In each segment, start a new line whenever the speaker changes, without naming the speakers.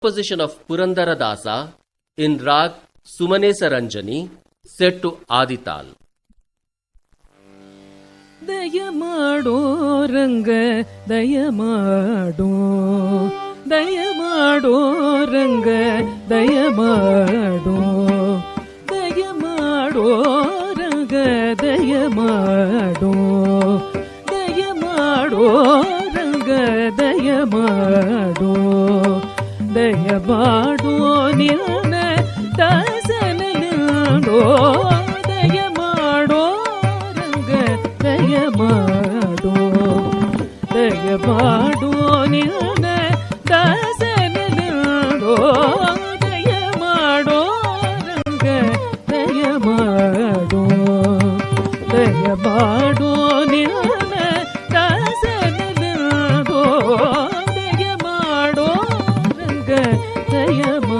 composition of Purandaradasa in Rag Sumanesa Ranjani, set to Adital.
ದಯಮಾಡೋ ರಂಗ ದಯಮಾಡೋ ದಯಮಾಡೋ ರಂಗ ದಯಮಾಡೋ ದಯಮಾಡೋ ರಂಗ ದಯಮಾಡೋ ದಯಮಾಡೋ ರಂಗ ದಯಮಾಡೋ ದಯಮಾಡೋ ನಿನ್ನ ದಾಸನೋ ದಯಮಾಡೋ ದಯಮಾಡೋ ದಯಮಾಡೋ ನಿನ್ನ ದಾಸನೋ ದಯಮಾಡೋ ರಂಗ ದಯಮಾಡೋ ದಯಮಾಡೋ ನಿನ್ನ ದಾಸನೋ ದಯಮಾಡೋ ರಂಗ ದಯಮಾಡೋ.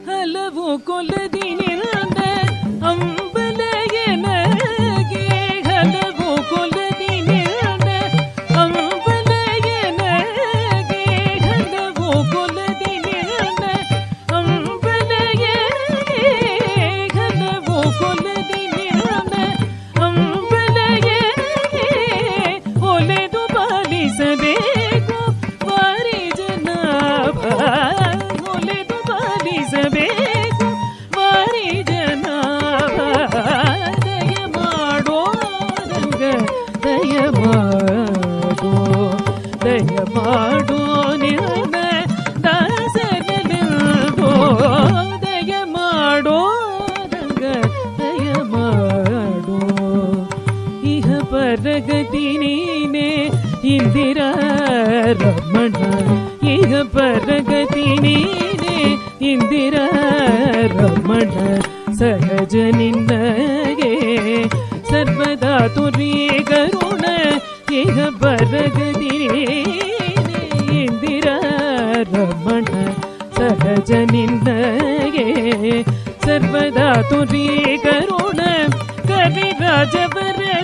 ಹಲವು ಕೊಲದಿ ನಿನ್ನ ಅಂಬಲಯನಗೆ ಹಲವು ಕೊಲದಿ ನಿನ್ನ ಅಂಬಲಯನಗೆ ಹಲವು ಕೊಲದಿ ನಿನ್ನ ಅಂಬಲಯನಗೆ ಹಲವು ಕೊಲದಿ ನಿನ್ನ ಅಂಬಲಯನಗೆ ಒಲೆದು ಪಾಲಿಸಬೇಕು ವಾರಿ ಜನಾಭ ಒಲೆದು ಪಾಲಿಸಬೇಕು ವಾರಿ ಜನಾಭ ದಯಮಾಡೋ ರಂಗ ದಯಮಾಡೋ ದಯಮಾಡೋ ನಿನ್ನ ದಾಸನೋ ದಯಮಾಡೋ ರಂಗ ದಯಮಾಡೋ. ಇಹ ಪರಗತಿ ನೀನೆ ಇಂದಿರಾ ರಮಣ ಇಹ ಪರಗತಿ ನೀನೆ ಇಂದಿರಾ ರಮಣ ಸಹಜ ನಿನ್ನಗೆ ಸರ್ವದಾ ತುರಿ ಕರುಣ ಇಹ ಪರಗತಿ ನೀನೆ ಇಂದಿರಾ ರಮಣ ಸಹಜ ನಿನ್ನಗೆ ಸರ್ವದಾ ತುರಿ ಕರುಣ ಕವಿರಾಜವರನೇ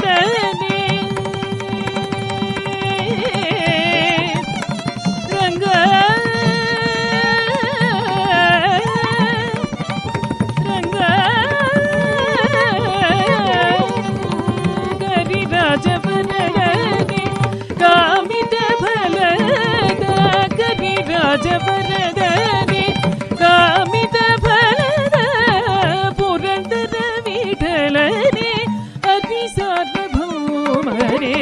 ರಂಗ ರಂಗ ಕವಿರಾಜವರನೇ ಕಾಮಿತ ಫಲದ ಕವಿರಾಜವರನೇ ಕಾಮಿತ ಫಲದ ಪುರಂದರ ವಿಠಲನೇ ಅತಿ ಸಾರ್ವಭೌಮನೇ